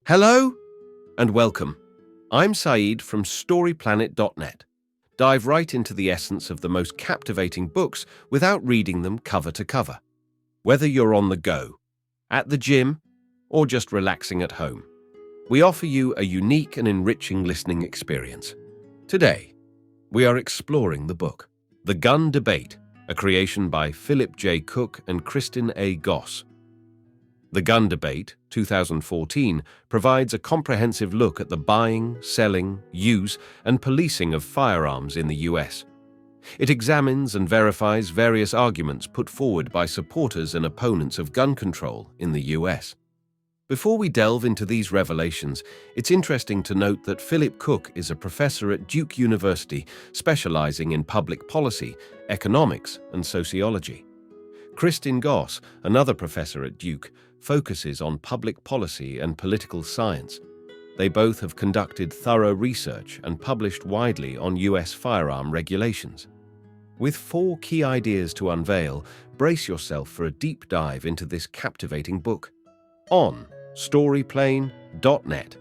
Hello and welcome. I'm Saeed from StoryPlanet.net. Dive right into the essence of the most captivating books without reading them cover to cover. Whether you're on the go, at the gym, or just relaxing at home, we offer you a unique and enriching listening experience. Today, we are exploring the book, The Gun Debate, a creation by Philip J. Cook and Kristin A. Goss. The Gun Debate, 2014, provides a comprehensive look at the buying, selling, use, and policing of firearms in the US. It examines and verifies various arguments put forward by supporters and opponents of gun control in the US. Before we delve into these revelations, it's interesting to note that Philip Cook is a professor at Duke University specializing in public policy, economics, and sociology. Kristin Goss, another professor at Duke, focuses on public policy and political science. They both have conducted thorough research and published widely on US firearm regulations. With 4 key ideas to unveil, brace yourself for a deep dive into this captivating book. On StoryPlanet.net.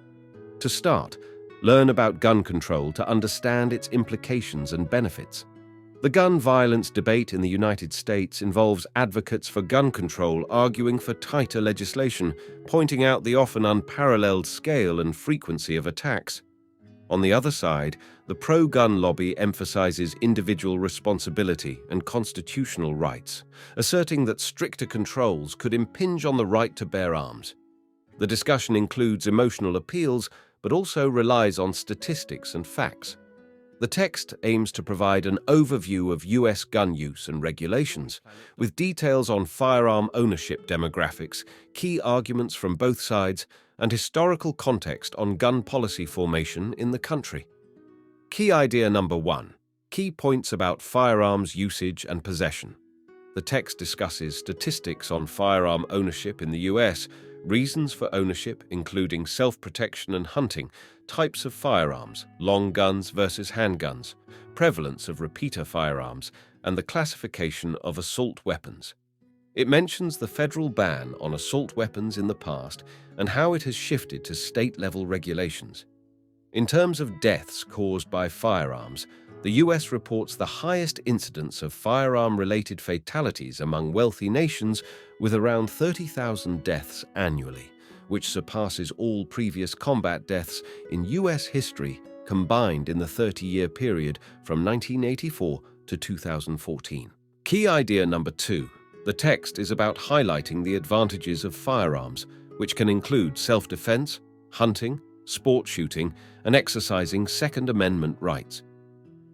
To start, learn about gun control to understand its implications and benefits. The gun violence debate in the United States involves advocates for gun control arguing for tighter legislation, pointing out the often unparalleled scale and frequency of attacks. On the other side, the pro-gun lobby emphasizes individual responsibility and constitutional rights, asserting that stricter controls could impinge on the right to bear arms. The discussion includes emotional appeals, but also relies on statistics and facts. The text aims to provide an overview of US gun use and regulations, with details on firearm ownership demographics, key arguments from both sides, and historical context on gun policy formation in the country. Key idea number 1. Key points about firearms usage and possession. The text discusses statistics on firearm ownership in the US, reasons for ownership including self-protection and hunting, types of firearms, long guns versus handguns, prevalence of repeater firearms, and the classification of assault weapons. It mentions the federal ban on assault weapons in the past and how it has shifted to state-level regulations. In terms of deaths caused by firearms, the US reports the highest incidence of firearm-related fatalities among wealthy nations, with around 30,000 deaths annually, which surpasses all previous combat deaths in US history combined in the 30-year period from 1984 to 2014. Key idea number 2. The text is about highlighting the advantages of firearms, which can include self-defense, hunting, sport shooting, and exercising Second Amendment rights.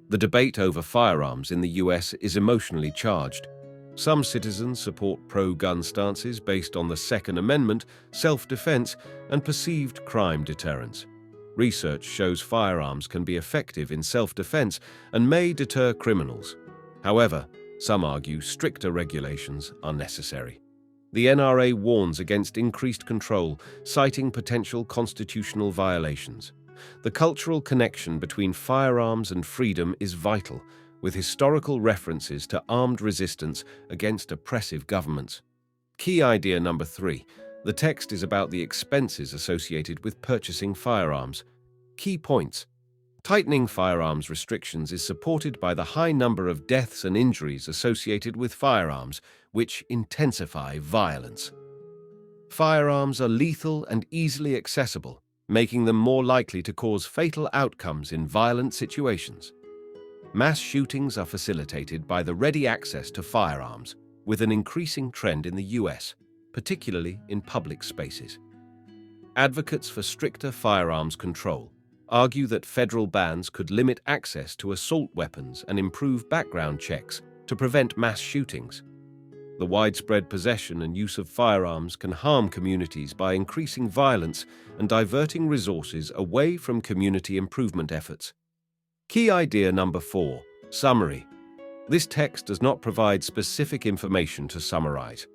The debate over firearms in the US is emotionally charged. Some citizens support pro-gun stances based on the Second Amendment, self-defense, and perceived crime deterrence. Research shows firearms can be effective in self-defense and may deter criminals. However, some argue stricter regulations are necessary. The NRA warns against increased control, citing potential constitutional violations. The cultural connection between firearms and freedom is vital, with historical references to armed resistance against oppressive governments. Key idea number 3. The text is about the expenses associated with purchasing firearms. Key points. Tightening firearms restrictions is supported by the high number of deaths and injuries associated with firearms, which intensify violence. Firearms are lethal and easily accessible, making them more likely to cause fatal outcomes in violent situations. Mass shootings are facilitated by the ready access to firearms, with an increasing trend in the US, particularly in public spaces. Advocates for stricter firearms control argue that federal bans could limit access to assault weapons and improve background checks to prevent mass shootings. The widespread possession and use of firearms can harm communities by increasing violence and diverting resources away from community improvement efforts. Key idea number 4. Summary. This text does not provide specific information to summarize.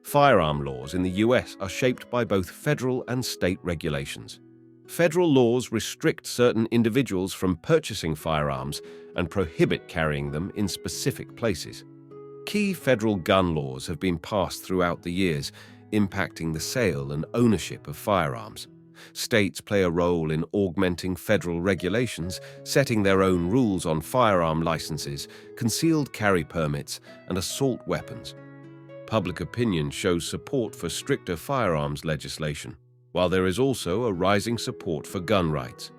Firearm laws in the US are shaped by both federal and state regulations. Federal laws restrict certain individuals from purchasing firearms and prohibit carrying them in specific places. Key federal gun laws have been passed throughout the years, impacting the sale and ownership of firearms. States play a role in augmenting federal regulations, setting their own rules on firearm licenses, concealed carry permits, and assault weapons. Public opinion shows support for stricter firearms legislation, while there is also a rising support for gun rights.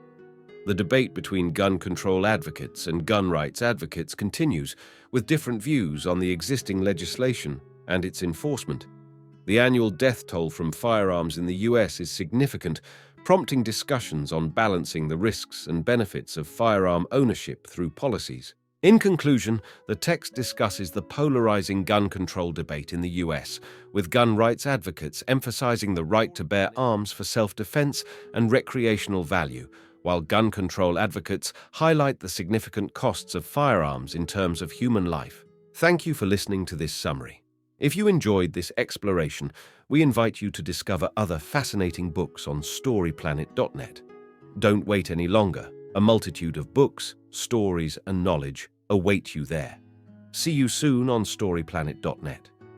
The debate between gun control advocates and gun rights advocates continues, with different views on the existing legislation and its enforcement. The annual death toll from firearms in the US is significant, prompting discussions on balancing the risks and benefits of firearm ownership through policies. In conclusion, the text discusses the polarizing gun control debate in the US, with gun rights advocates emphasizing the right to bear arms for self-defense and recreational value, while gun control advocates highlight the significant costs of firearms in terms of human life. Thank you for listening to this summary. If you enjoyed this exploration, we invite you to discover other fascinating books on storyplanet.net. Don't wait any longer. A multitude of books, stories, and knowledge await you there. See you soon on storyplanet.net.